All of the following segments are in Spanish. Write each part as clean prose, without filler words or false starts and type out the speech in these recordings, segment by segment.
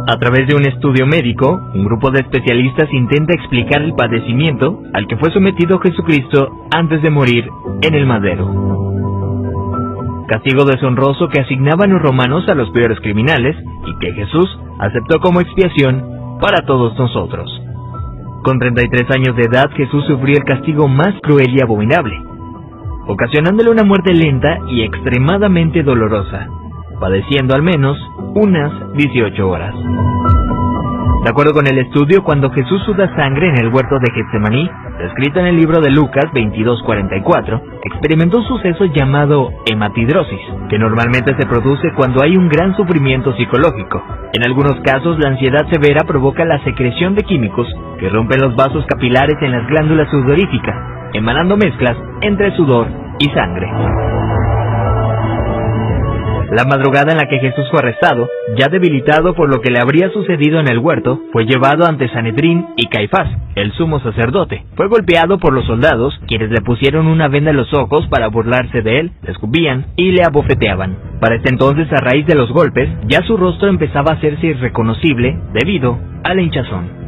A través de un estudio médico, un grupo de especialistas intenta explicar el padecimiento al que fue sometido Jesucristo antes de morir en el madero. Castigo deshonroso que asignaban los romanos a los peores criminales y que Jesús aceptó como expiación para todos nosotros. Con 33 años de edad, Jesús sufrió el castigo más cruel y abominable, ocasionándole una muerte lenta y extremadamente dolorosa, padeciendo al menos unas 18 horas. De acuerdo con el estudio, cuando Jesús suda sangre en el huerto de Getsemaní, descrito en el libro de Lucas 22:44, experimentó un suceso llamado hematidrosis, que normalmente se produce cuando hay un gran sufrimiento psicológico. En algunos casos, la ansiedad severa provoca la secreción de químicos que rompen los vasos capilares en las glándulas sudoríficas, emanando mezclas entre sudor y sangre. La madrugada en la que Jesús fue arrestado, ya debilitado por lo que le habría sucedido en el huerto, fue llevado ante Sanedrín y Caifás, el sumo sacerdote. Fue golpeado por los soldados, quienes le pusieron una venda en los ojos para burlarse de él, le escupían y le abofeteaban. Para este entonces, a raíz de los golpes, ya su rostro empezaba a hacerse irreconocible debido a la hinchazón.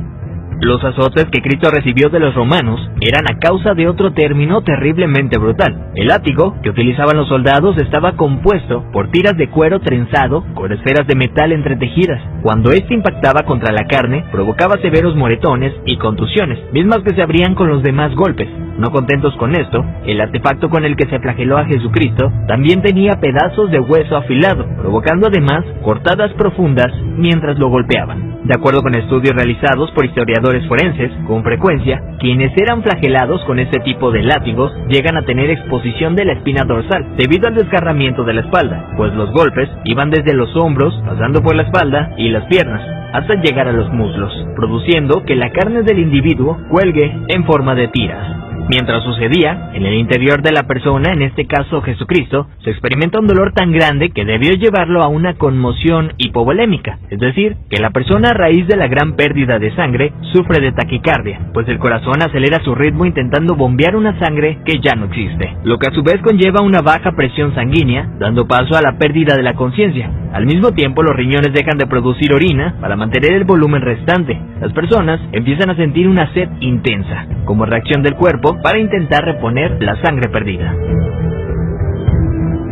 Los azotes que Cristo recibió de los romanos eran a causa de otro término terriblemente brutal. El látigo que utilizaban los soldados estaba compuesto por tiras de cuero trenzado con esferas de metal entretejidas. Cuando éste impactaba contra la carne, provocaba severos moretones y contusiones, mismas que se abrían con los demás golpes. No contentos con esto, el artefacto con el que se flageló a Jesucristo también tenía pedazos de hueso afilado, provocando además cortadas profundas mientras lo golpeaban. De acuerdo con estudios realizados por historiadores forenses, con frecuencia, quienes eran flagelados con este tipo de látigos llegan a tener exposición de la espina dorsal debido al desgarramiento de la espalda, pues los golpes iban desde los hombros, pasando por la espalda y las piernas, hasta llegar a los muslos, produciendo que la carne del individuo cuelgue en forma de tiras. Mientras sucedía, en el interior de la persona, en este caso Jesucristo, se experimenta un dolor tan grande que debió llevarlo a una conmoción hipovolémica, es decir, que la persona a raíz de la gran pérdida de sangre sufre de taquicardia, pues el corazón acelera su ritmo intentando bombear una sangre que ya no existe, lo que a su vez conlleva una baja presión sanguínea, dando paso a la pérdida de la conciencia. Al mismo tiempo, los riñones dejan de producir orina para mantener el volumen restante. Las personas empiezan a sentir una sed intensa, como reacción del cuerpo para intentar reponer la sangre perdida.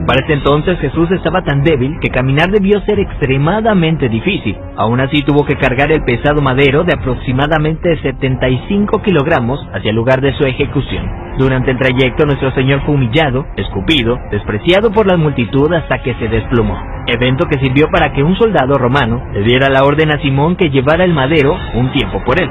Para este entonces Jesús estaba tan débil que caminar debió ser extremadamente difícil. Aún así tuvo que cargar el pesado madero de aproximadamente 75 kilogramos hacia el lugar de su ejecución. Durante el trayecto nuestro Señor fue humillado, escupido, despreciado por la multitud hasta que se desplomó. Evento que sirvió para que un soldado romano le diera la orden a Simón que llevara el madero un tiempo por él.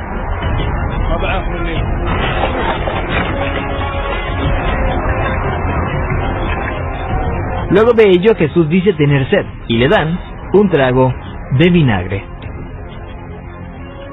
Luego de ello Jesús dice tener sed y le dan un trago de vinagre.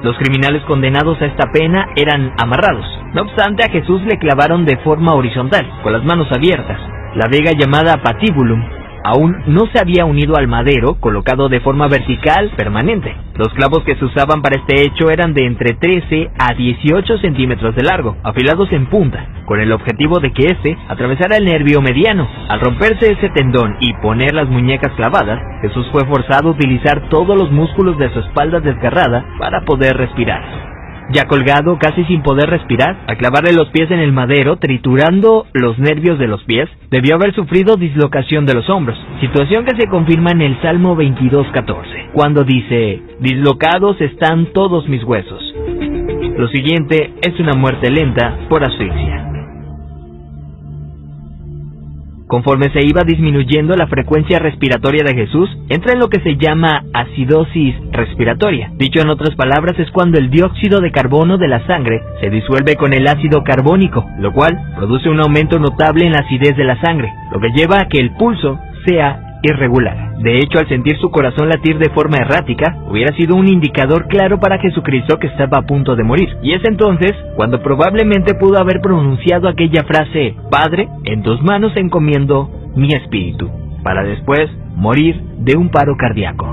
Los criminales condenados a esta pena eran amarrados. No obstante, a Jesús le clavaron de forma horizontal, con las manos abiertas. La vega llamada patíbulum aún no se había unido al madero, colocado de forma vertical permanente. Los clavos que se usaban para este hecho eran de entre 13 a 18 centímetros de largo, afilados en punta, con el objetivo de que éste atravesara el nervio mediano. Al romperse ese tendón y poner las muñecas clavadas, Jesús fue forzado a utilizar todos los músculos de su espalda desgarrada para poder respirar. Ya colgado, casi sin poder respirar, al clavarle los pies en el madero, triturando los nervios de los pies, debió haber sufrido dislocación de los hombros, situación que se confirma en el Salmo 22:14, cuando dice: dislocados están todos mis huesos. Lo siguiente es una muerte lenta por asfixia. Conforme se iba disminuyendo la frecuencia respiratoria de Jesús, entra en lo que se llama acidosis respiratoria. Dicho en otras palabras, es cuando el dióxido de carbono de la sangre se disuelve con el ácido carbónico, lo cual produce un aumento notable en la acidez de la sangre, lo que lleva a que el pulso sea irregular. De hecho, al sentir su corazón latir de forma errática, hubiera sido un indicador claro para Jesucristo que estaba a punto de morir. Y es entonces cuando probablemente pudo haber pronunciado aquella frase: Padre, en tus manos encomiendo mi espíritu, para después morir de un paro cardíaco.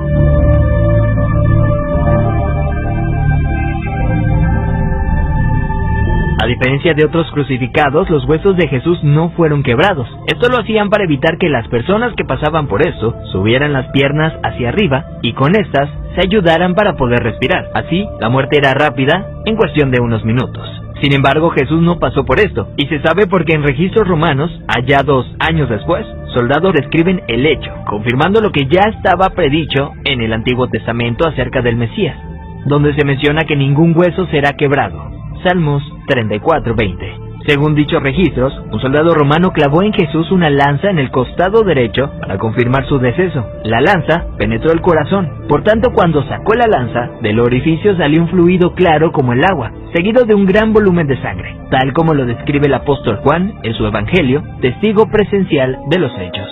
A diferencia de otros crucificados, los huesos de Jesús no fueron quebrados. Esto lo hacían para evitar que las personas que pasaban por esto subieran las piernas hacia arriba y con estas se ayudaran para poder respirar. Así, la muerte era rápida en cuestión de unos minutos. Sin embargo, Jesús no pasó por esto, y se sabe porque en registros romanos, hallados años después, soldados describen el hecho, confirmando lo que ya estaba predicho en el Antiguo Testamento acerca del Mesías, donde se menciona que ningún hueso será quebrado. Salmos 34:20. Según dichos registros, un soldado romano clavó en Jesús una lanza en el costado derecho para confirmar su deceso. La lanza penetró el corazón, por tanto cuando sacó la lanza, del orificio salió un fluido claro como el agua, seguido de un gran volumen de sangre, tal como lo describe el apóstol Juan en su Evangelio, testigo presencial de los hechos.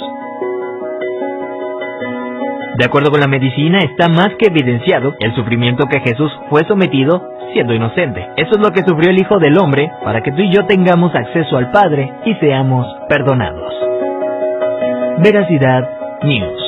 De acuerdo con la medicina, está más que evidenciado el sufrimiento que Jesús fue sometido siendo inocente. Eso es lo que sufrió el Hijo del Hombre para que tú y yo tengamos acceso al Padre y seamos perdonados. Veracidad News.